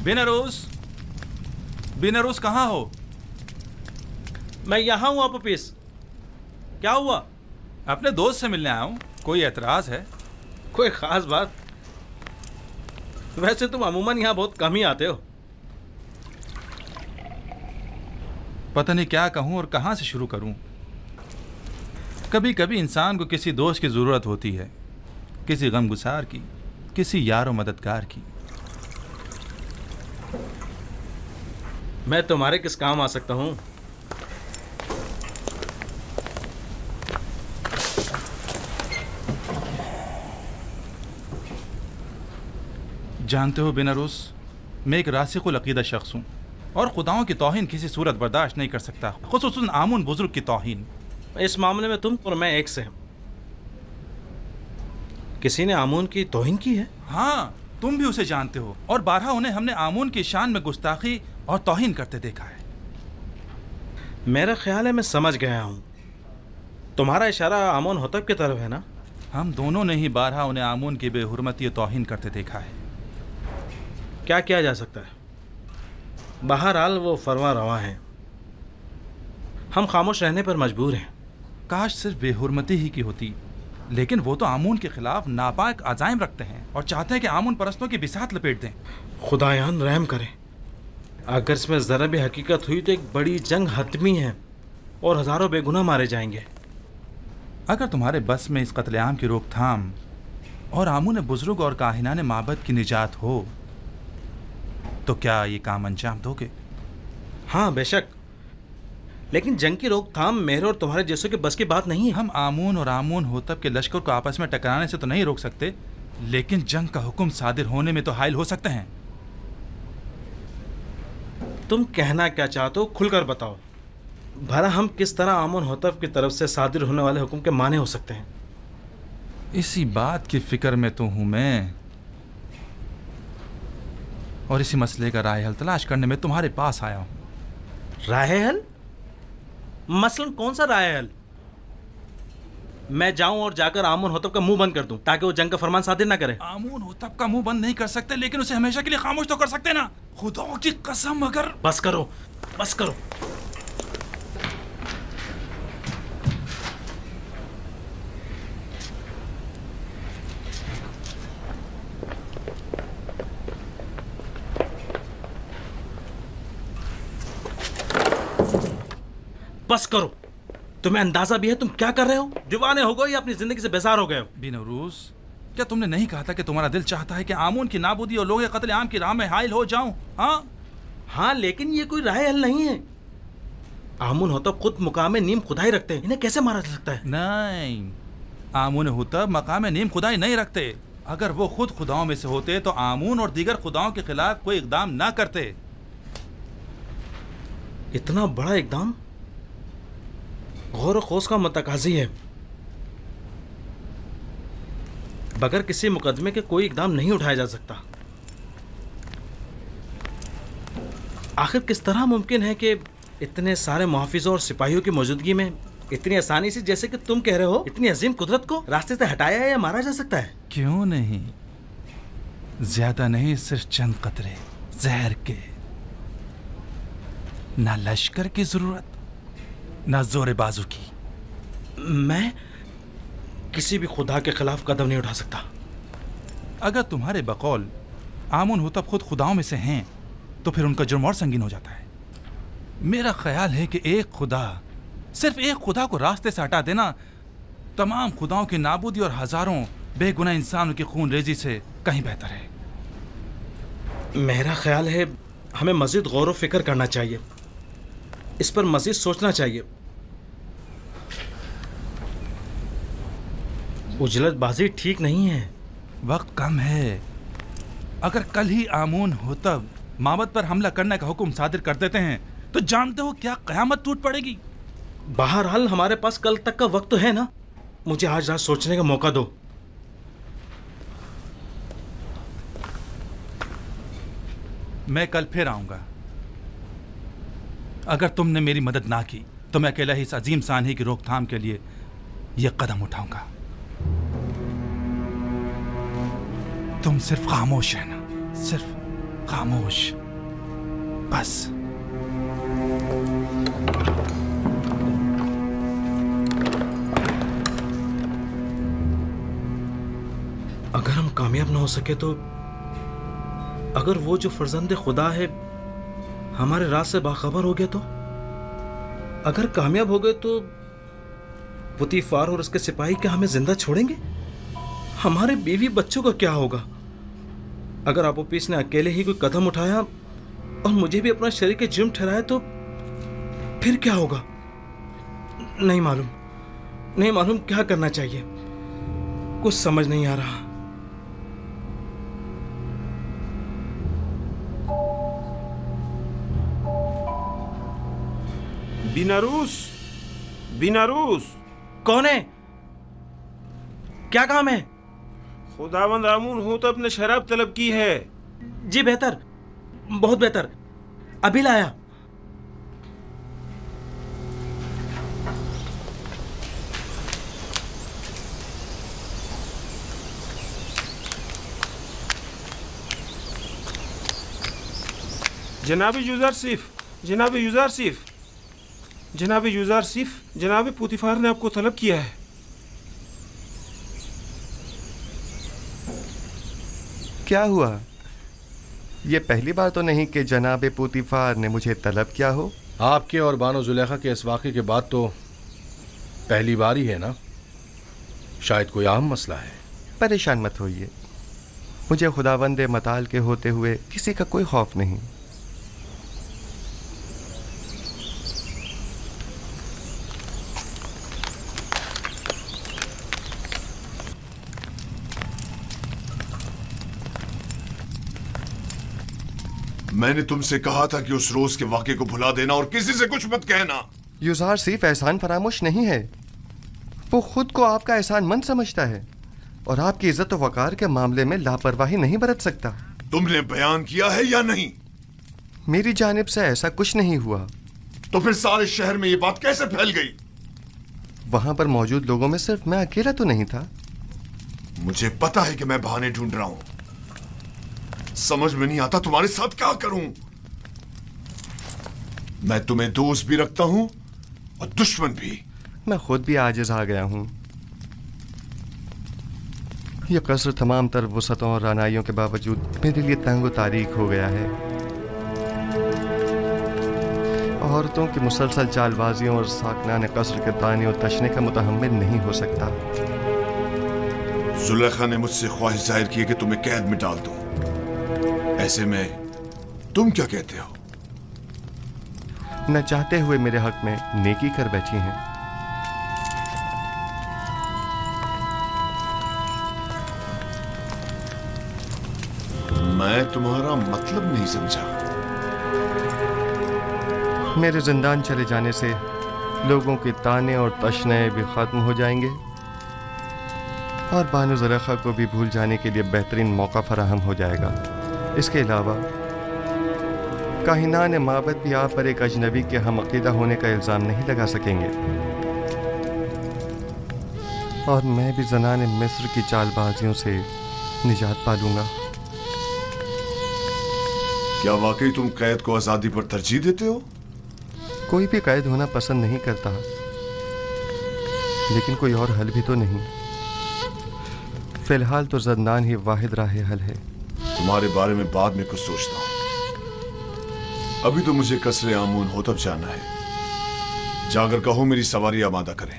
बिनरूस, बिनरूस कहाँ हो? मैं यहाँ हूँ अपोपिस। क्या हुआ? अपने दोस्त से मिलने आया हूँ। कोई एतराज है? कोई खास बात? वैसे तुम अमूमन यहाँ बहुत कम ही आते हो। पता नहीं क्या कहूँ और कहाँ से शुरू करूँ। कभी कभी इंसान को किसी दोस्त की ज़रूरत होती है, किसी गमगुसार की, किसी यार व मददगार की। मैं तुम्हारे किस काम आ सकता हूँ? जानते हो बिनरूस, मैं एक रासिकुल अकीदा शख्स हूँ और खुदाओं की तौहीन किसी सूरत बर्दाश्त नहीं कर सकता, खुसूसन आमुन बुजुर्ग की तौहीन। इस मामले में तुम और मैं एक से हैं। किसी ने आमून की तौहीन की है? हाँ, तुम भी उसे जानते हो और बारहा उन्हें हमने आमून की शान में गुस्ताखी और तौहीन करते देखा है। मेरा ख्याल है मैं समझ गया हूँ। तुम्हारा इशारा आमून होतब की तरफ है ना? हम दोनों ने ही बारहा उन्हें आमून की बेहुरमती और तौहीन करते देखा है। क्या किया जा सकता है? बहरहाल वो फरवा रवा हैं। हम खामोश रहने पर मजबूर हैं। काश सिर्फ बेहुरमती ही की होती, लेकिन वो तो आमून के खिलाफ नापाक अजाइम रखते हैं और चाहते हैं कि आमून परस्तों की बिसात लपेट दें। खुदायान रहम करे। अगर इसमें ज़रा भी हकीकत हुई तो एक बड़ी जंग हतमी है और हज़ारों बेगुनाह मारे जाएंगे। अगर तुम्हारे बस में इस कत्लेआम की रोकथाम और आमून बुजुर्ग और काहिनाने माबद की निजात हो तो क्या ये काम अंजाम दोगे? हाँ बेशक, लेकिन जंग की रोकथाम मेरे और तुम्हारे जैसों के बस की बात नहीं है। हम आमून और आमून होतब के लश्कर को आपस में टकराने से तो नहीं रोक सकते, लेकिन जंग का हुक्म सादिर होने में तो हायल हो सकते हैं। तुम कहना क्या चाहते हो, खुलकर बताओ। भला हम किस तरह आमून होतब की तरफ से सादिर होने वाले हुक्म के माने हो सकते हैं? इसी बात की फिक्र में तो हूं मैं, और इसी मसले का राय हल तलाश करने में तुम्हारे पास आया हूं। राय हल? मसलन कौन सा राय हल? मैं जाऊं और जाकर आमून होतब का मुंह बंद कर दूं ताकि वो जंग का फरमान सादिर ना करे? आमून होतब का मुंह बंद नहीं कर सकते, लेकिन उसे हमेशा के लिए खामोश तो कर सकते ना। खुदा की कसम, अगर... बस करो, बस करो। बस करो। तुम्हें अंदाजा भी है तुम क्या कर रहे हो? दीवाने हो गए या अपनी जिंदगी से बेजार हो गए हो? बिनरूस, क्या तुमने नहीं कहा था कि तुम्हारा दिल चाहता है कि आमून की नाबूदी और लोग कत्ल आम की राह में हायल हो जाऊं? हाँ, लेकिन ये कोई राय हल नहीं है। आमून होतब खुद मुकाम नीम खुदाई रखते हैं, इन्हें कैसे मारा जा सकता है? नहीं, आमून होतब मकाम नीम खुदाई नहीं रखते। अगर वो खुद खुदाओं में से होते तो आमून और दीगर खुदाओं के खिलाफ कोई इकदाम ना करते। इतना बड़ा इकदाम गौर खोज का मतकाजी है। बगैर किसी मुकदमे के कोई इकदाम नहीं उठाया जा सकता। आखिर किस तरह मुमकिन है कि इतने सारे मुहाफिजों और सिपाहियों की मौजूदगी में इतनी आसानी से, जैसे कि तुम कह रहे हो, इतनी अजीम कुदरत को रास्ते से हटाया या मारा जा सकता है? क्यों नहीं, ज्यादा नहीं, सिर्फ चंद कतरे जहर के। ना लश्कर की जरूरत, ना जोर बाजू की। मैं किसी भी खुदा के खिलाफ कदम नहीं उठा सकता। अगर तुम्हारे बकौल आमून होतब खुद खुदाओं में से हैं तो फिर उनका जुर्म और संगीन हो जाता है। मेरा ख्याल है कि एक खुदा, सिर्फ एक खुदा को रास्ते से हटा देना तमाम खुदाओं की नाबूदी और हजारों बेगुनाह इंसानों की खून रेजी से कहीं बेहतर है। मेरा ख्याल है हमें मजीद गौर व फिक्र करना चाहिए, इस पर मजीद सोचना चाहिए। उजलतबाजी ठीक नहीं है। वक्त कम है। अगर कल ही आमून होतब माबद पर हमला करने का हुक्म सादिर कर देते हैं तो जानते हो क्या कयामत टूट पड़ेगी। बहरहाल हमारे पास कल तक का वक्त तो है ना। मुझे आज रात सोचने का मौका दो। मैं कल फिर आऊंगा। अगर तुमने मेरी मदद ना की तो मैं अकेला ही इस अजीम सानही की रोकथाम के लिए यह कदम उठाऊंगा। तुम सिर्फ खामोश रहना, सिर्फ खामोश। बस। अगर हम कामयाब ना हो सके तो, अगर वो जो फर्जंद खुदा है हमारे राज से बाखबर हो गया तो, अगर कामयाब हो गए तो पुतीफार और उसके सिपाही क्या हमें जिंदा छोड़ेंगे? हमारे बीवी बच्चों का क्या होगा? अगर आपोपीस ने अकेले ही कोई कदम उठाया और मुझे भी अपना शरीक जुर्म ठहराया तो फिर क्या होगा? नहीं मालूम क्या करना चाहिए, कुछ समझ नहीं आ रहा। बिनारूस। कौन है? क्या काम है? खुदावंद आमून हो तो अपने शराब तलब की है। जी बेहतर, बहुत बेहतर, अभी लाया। जनाब यूज़रसिफ, जनाब पुतीफार ने आपको तलब किया है। क्या हुआ? ये पहली बार तो नहीं कि जनाब पुतीफार ने मुझे तलब किया हो। आपके और बानो जुलेखा के इस वाक़े के बाद तो पहली बार ही है ना? शायद कोई अहम मसला है। परेशान मत होइए, मुझे खुदावंद मताल के होते हुए किसी का कोई खौफ नहीं। मैंने तुमसे कहा था कि उस रोज के वाक़े को भुला देना और किसी से कुछ मत कहना। यूज़रसिफ एहसान फरामोश नहीं है, वो खुद को आपका एहसानमंद समझता है और आपकी इज्जत और वकार के मामले में लापरवाही नहीं बरत सकता। तुमने बयान किया है या नहीं? मेरी जानिब से ऐसा कुछ नहीं हुआ। तो फिर सारे शहर में ये बात कैसे फैल गई? वहां पर मौजूद लोगों में सिर्फ मैं अकेला तो नहीं था। मुझे पता है कि मैं बहाने ढूंढ रहा हूं, समझ में नहीं आता तुम्हारे साथ क्या करूं। मैं तुम्हें दोस्त भी रखता हूं और दुश्मन भी। मैं खुद भी आजिज आ गया हूं। यह कसर तमाम तर वसतों और रानाइयों के बावजूद मेरे लिए तंग तारीख हो गया है। औरतों की मुसलसल चालबाजियों और साकनान कसर के ताने और तशने का मुतहम्मिल नहीं हो सकता। जुलेखा ने मुझसे ख्वाहिश जाहिर की कि तुम्हें कैद में डाल दूं। ऐसे में तुम क्या कहते हो? न चाहते हुए मेरे हक में नेकी कर बैठी हैं। मैं तुम्हारा मतलब नहीं समझा। मेरे जिंदान चले जाने से लोगों के ताने और तशने भी खत्म हो जाएंगे और बानो जुलेखा को भी भूल जाने के लिए बेहतरीन मौका फराहम हो जाएगा। इसके अलावा काहिनान माबद भी आप पर एक अजनबी के हम अकीदा होने का इल्ज़ाम नहीं लगा सकेंगे और मैं भी ज़नाने मिस्र की चालबाजियों से निजात पा लूंगा। क्या वाकई तुम कैद को आज़ादी पर तरजीह देते हो? कोई भी कैद होना पसंद नहीं करता, लेकिन कोई और हल भी तो नहीं। फिलहाल तो ज़िंदान ही वाहिद राह हल है। तुम्हारे बारे में बाद में कुछ सोचता हूं, अभी तो मुझे कसरे आमून होतब जाना है। जाकर कहो मेरी सवारी आमादा करें।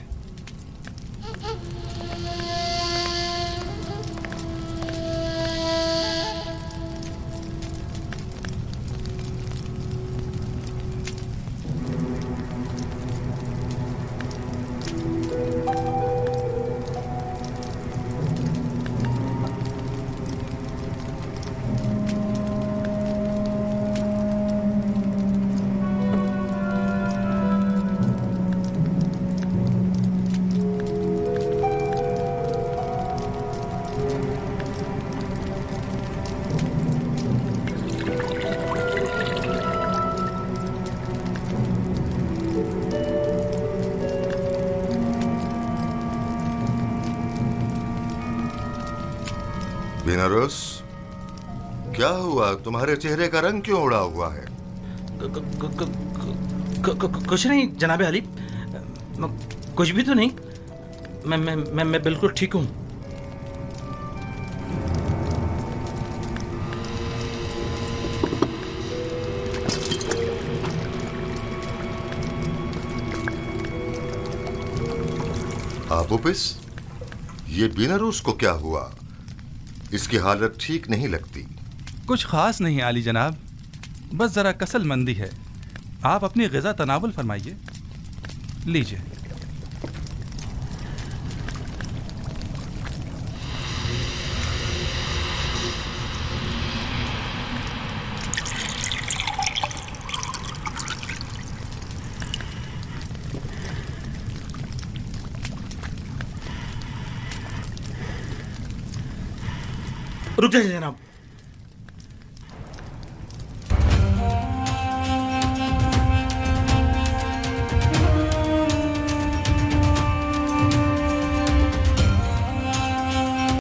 बिनारूस, क्या हुआ? तुम्हारे चेहरे का रंग क्यों उड़ा हुआ है? कुछ नहीं जनाब अली, कुछ भी तो नहीं। मैं बिल्कुल ठीक हूँ। आबुपिस, ये बीनारूस को क्या हुआ? इसकी हालत ठीक नहीं लगती। कुछ खास नहीं आली जनाब, बस जरा कसलमंदी है। आप अपनी ग़िज़ा तनावुल फरमाइए। लीजिए। रुक जाइए जनाब।